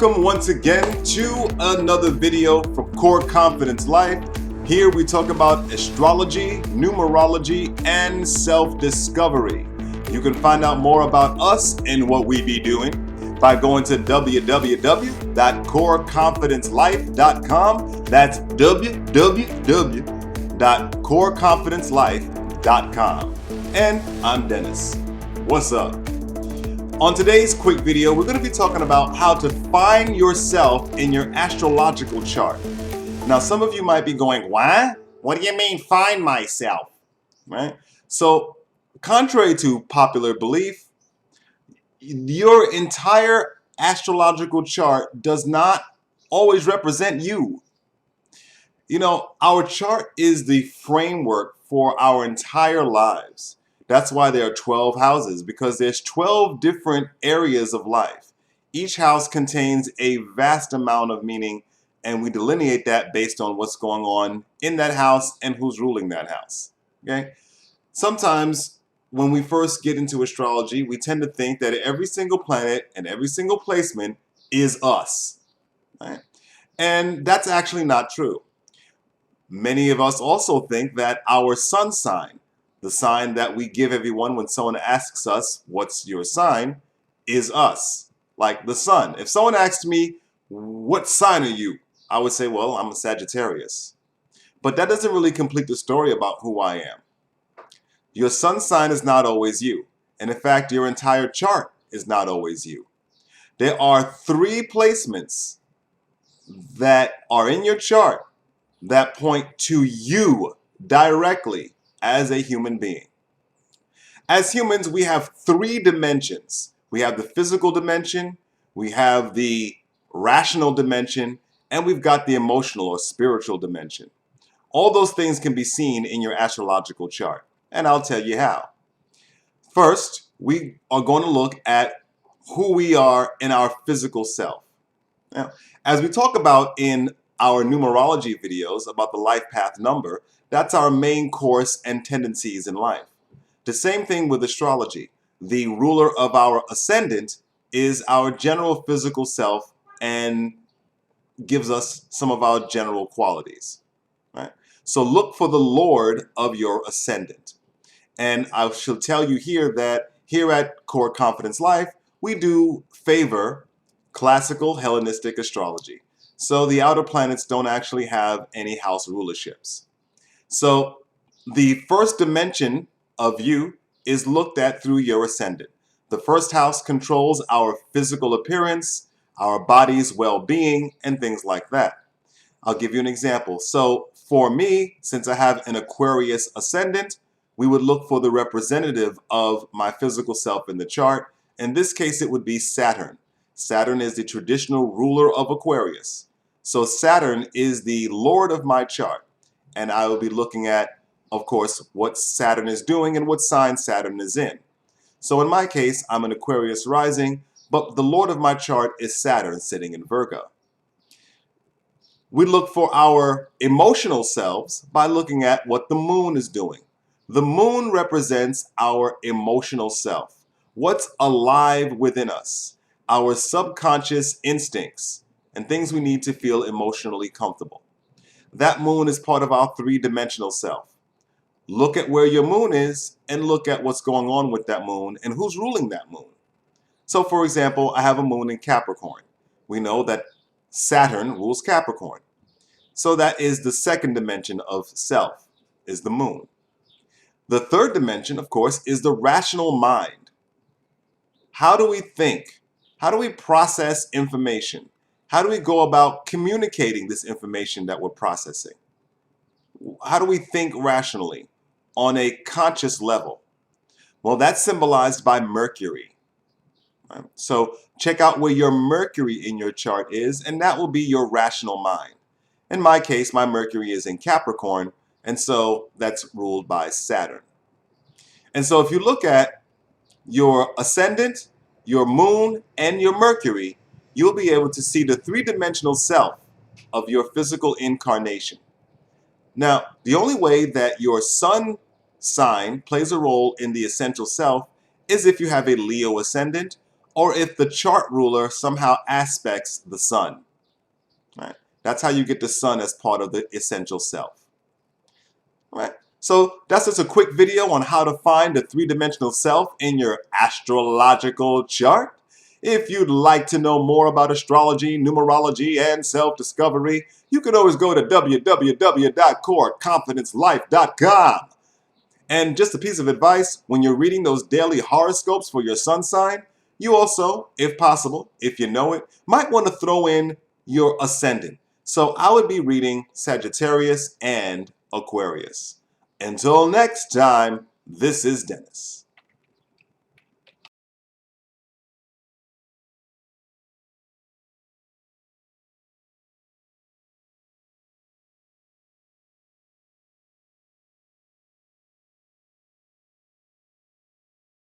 Welcome once again to another video from Core Confidence Life. Here we talk about astrology, numerology, and self-discovery. You can find out more about us and what we be doing by going to www.coreconfidencelife.com. That's www.coreconfidencelife.com. And I'm Dennis. What's up? On today's quick video, we're going to be talking about how to find yourself in your astrological chart. Now, some of you might be going, why? What do you mean find myself? Right? So, contrary to popular belief, your entire astrological chart does not always represent you. You know, our chart is the framework for our entire lives. That's why there are 12 houses, because there's 12 different areas of life. Each house contains a vast amount of meaning, and we delineate that based on what's going on in that house and who's ruling that house. Okay? Sometimes when we first get into astrology, we tend to think that every single planet and every single placement is us. Right? And that's actually not true. Many of us also think that our sun sign, the sign that we give everyone when someone asks us, what's your sign, is us, like the sun. If someone asked me, what sign are you? I would say, well, I'm a Sagittarius. But that doesn't really complete the story about who I am. Your sun sign is not always you. And in fact, your entire chart is not always you. There are 3 placements that are in your chart that point to you directly as a human being. As humans, we have 3 dimensions. We have the physical dimension, we have the rational dimension, and we've got the emotional or spiritual dimension. All those things can be seen in your astrological chart, and I'll tell you how. First, we are going to look at who we are in our physical self. Now, as we talk about in our numerology videos about the life path number, that's our main course and tendencies in life. The same thing with astrology. The ruler of our ascendant is our general physical self and gives us some of our general qualities. Right? So look for the Lord of your ascendant. And I shall tell you here that here at Core Confidence Life, we do favor classical Hellenistic astrology. So the outer planets don't actually have any house rulerships. So the first dimension of you is looked at through your ascendant. The first house controls our physical appearance, our body's well-being, and things like that. I'll give you an example. So for me, since I have an Aquarius ascendant, we would look for the representative of my physical self in the chart. In this case, it would be Saturn. Saturn is the traditional ruler of Aquarius. So Saturn is the lord of my chart. And I will be looking at, of course, what Saturn is doing and what sign Saturn is in. So in my case, I'm an Aquarius rising, but the lord of my chart is Saturn sitting in Virgo. We look for our emotional selves by looking at what the moon is doing. The moon represents our emotional self. What's alive within us? Our subconscious instincts and things we need to feel emotionally comfortable. That moon is part of our 3-dimensional self. Look at where your moon is and look at what's going on with that moon and who's ruling that moon. So for example, I have a moon in Capricorn. We know that Saturn rules Capricorn. So that is the 2nd dimension of self, is the moon. The 3rd dimension, of course, is the rational mind. How do we think? How do we process information? How do we go about communicating this information that we're processing? How do we think rationally on a conscious level? Well, that's symbolized by Mercury. Right? So check out where your Mercury in your chart is, and that will be your rational mind. In my case, my Mercury is in Capricorn, and so that's ruled by Saturn. And so if you look at your ascendant, your moon, and your Mercury, you'll be able to see the 3-dimensional self of your physical incarnation. Now, the only way that your sun sign plays a role in the essential self is if you have a Leo ascendant or if the chart ruler somehow aspects the sun. Right? That's how you get the sun as part of the essential self. Right? So that's just a quick video on how to find the three-dimensional self in your astrological chart. If you'd like to know more about astrology, numerology, and self-discovery, you can always go to www.coreconfidencelife.com. And just a piece of advice, when you're reading those daily horoscopes for your sun sign, you also, if possible, if you know it, might want to throw in your ascendant. So I would be reading Sagittarius and Aquarius. Until next time, this is Dennis.